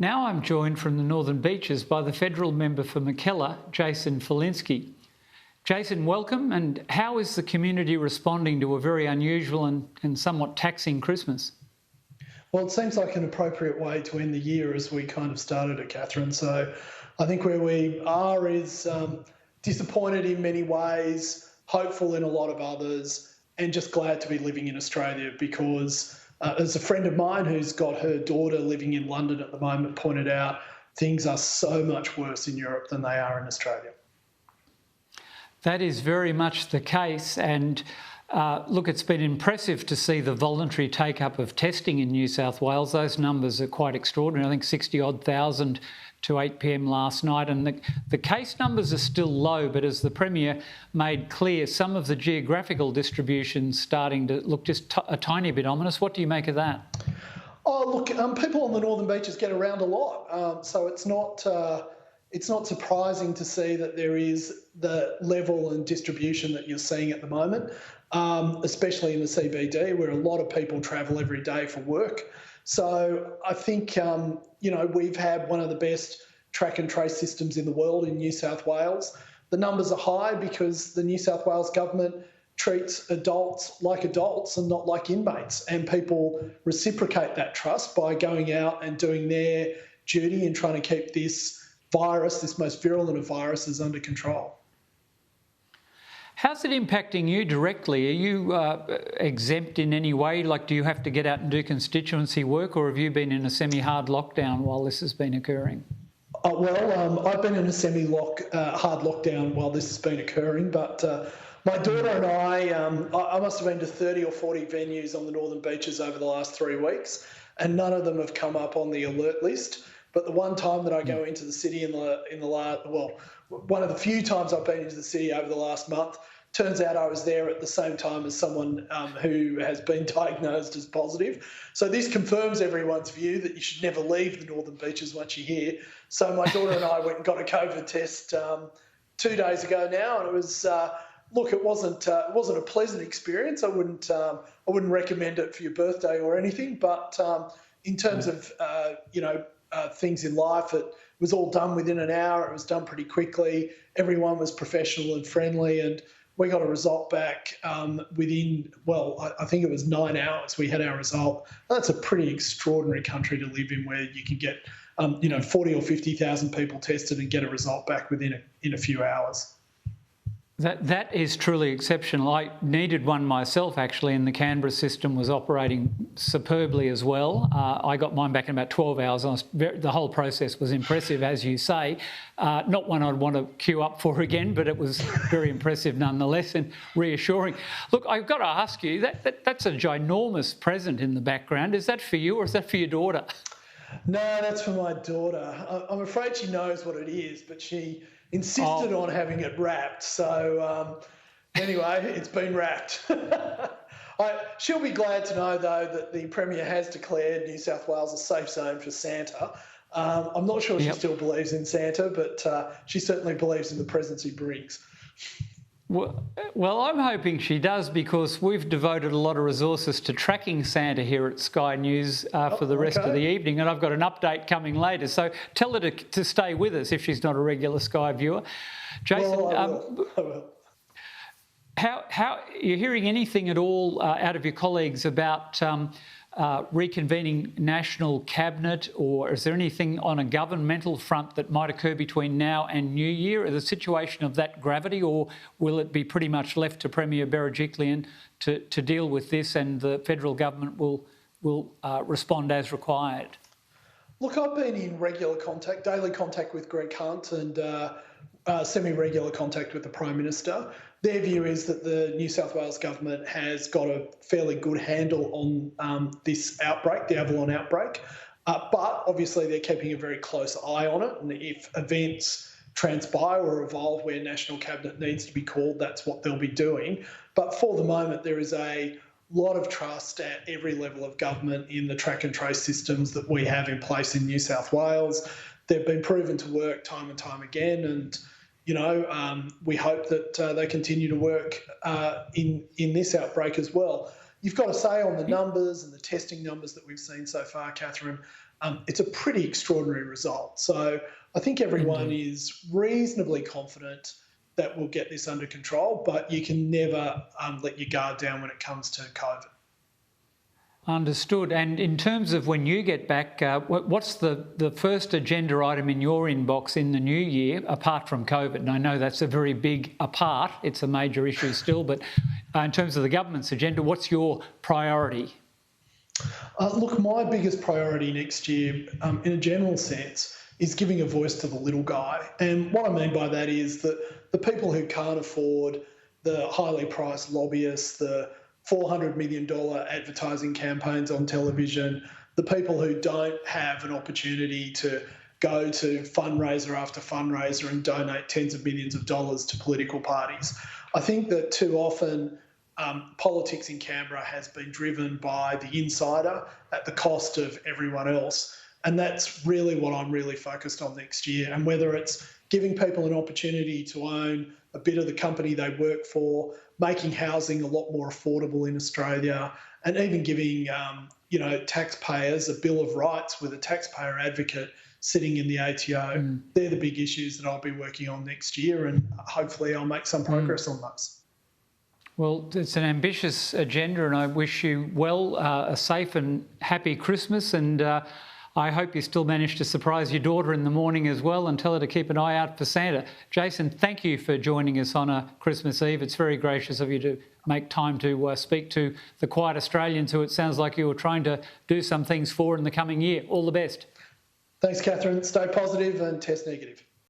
Now I'm joined from the Northern Beaches by the federal member for Mackellar, Jason Falinski. Jason, welcome, and how is the community responding to a very unusual and somewhat taxing Christmas? Well, it seems like an appropriate way to end the year as we kind of started it, Catherine. So I think where we are is disappointed in many ways, hopeful in a lot of others, and just glad to be living in Australia because as a friend of mine who's got her daughter living in London at the moment pointed out, things are so much worse in Europe than they are in Australia. That is very much the case, and look, it's been impressive to see the voluntary take-up of testing in New South Wales. Those numbers are quite extraordinary. I think 60-odd thousand to 8 p.m. last night, and the case numbers are still low, but as the Premier made clear, some of the geographical distribution's starting to look just a tiny bit ominous. What do you make of that? Oh, look, people on the Northern Beaches get around a lot, so it's not surprising to see that there is the level and distribution that you're seeing at the moment, especially in the CBD, where a lot of people travel every day for work. So I think, we've had one of the best track and trace systems in the world in New South Wales. The numbers are high because the New South Wales government treats adults like adults and not like inmates, and people reciprocate that trust by going out and doing their duty in trying to keep this virus, this most virulent of viruses, under control. How's it impacting you directly? Are you exempt in any way? Like, do you have to get out and do constituency work, or have you been in a semi-hard lockdown while this has been occurring? I've been in a hard lockdown while this has been occurring, but my daughter and I must have been to 30 or 40 venues on the Northern Beaches over the last 3 weeks, and none of them have come up on the alert list. But the one time that I go into the city one of the few times I've been into the city over the last month, turns out I was there at the same time as someone who has been diagnosed as positive. So this confirms everyone's view that you should never leave the Northern Beaches once you're here. So my daughter and I went and got a COVID test 2 days ago now, and it was it wasn't a pleasant experience. I wouldn't recommend it for your birthday or anything, but in terms of things in life, it was all done within an hour. It was done pretty quickly. Everyone was professional and friendly, and we got a result back within, I think it was 9 hours. We had our result. That's a pretty extraordinary country to live in, where you can get 40 or 50,000 people tested and get a result back within a few hours. That is truly exceptional. I needed one myself, actually, and the Canberra system was operating superbly as well. I got mine back in about 12 hours. The whole process was impressive, as you say. Not one I'd want to queue up for again, but it was very impressive nonetheless and reassuring. Look, I've got to ask you, that's a ginormous present in the background. Is that for you or is that for your daughter? No, that's for my daughter. I'm afraid she knows what it is, but she insisted on having it wrapped. So anyway, it's been wrapped. She'll be glad to know, though, that the Premier has declared New South Wales a safe zone for Santa. I'm not sure she still believes in Santa, but she certainly believes in the presents he brings. Well, I'm hoping she does, because we've devoted a lot of resources to tracking Santa here at Sky News for the rest of the evening, and I've got an update coming later. So tell her to stay with us if she's not a regular Sky viewer. Jason, I will. How you're hearing anything at all out of your colleagues about reconvening National Cabinet, or is there anything on a governmental front that might occur between now and New Year? Is the situation of that gravity, or will it be pretty much left to Premier Berejiklian to deal with this, and the federal government will respond as required? Look, I've been in daily contact with Greg Hunt, and semi-regular contact with the Prime Minister. Their view is that the New South Wales government has got a fairly good handle on this outbreak, the Avalon outbreak, but obviously they're keeping a very close eye on it, and if events transpire or evolve where National Cabinet needs to be called, that's what they'll be doing. But for the moment, there is a lot of trust at every level of government in the track and trace systems that we have in place in New South Wales. They've been proven to work time and time again, and we hope that they continue to work in this outbreak as well. You've got to say, on the numbers and the testing numbers that we've seen so far, Catherine, it's a pretty extraordinary result. So I think everyone is reasonably confident that we'll get this under control, but you can never let your guard down when it comes to COVID. Understood. And in terms of when you get back, what's the first agenda item in your inbox in the new year, apart from COVID? And I know that's a very big apart, it's a major issue still, but in terms of the government's agenda, what's your priority? Look, my biggest priority next year, in a general sense, is giving a voice to the little guy. And what I mean by that is that the people who can't afford the highly priced lobbyists, the $400 million advertising campaigns on television, the people who don't have an opportunity to go to fundraiser after fundraiser and donate tens of millions of dollars to political parties. I think that too often politics in Canberra has been driven by the insider at the cost of everyone else. And that's really what I'm really focused on next year. And whether it's giving people an opportunity to own a bit of the company they work for, making housing a lot more affordable in Australia, and even giving taxpayers a Bill of Rights with a taxpayer advocate sitting in the ATO. They're the big issues that I'll be working on next year, and hopefully I'll make some progress on those. Well, it's an ambitious agenda, and I wish you well, a safe and happy Christmas, and I hope you still manage to surprise your daughter in the morning as well and tell her to keep an eye out for Santa. Jason, thank you for joining us on a Christmas Eve. It's very gracious of you to make time to speak to the quiet Australians who it sounds like you were trying to do some things for in the coming year. All the best. Thanks, Catherine. Stay positive and test negative.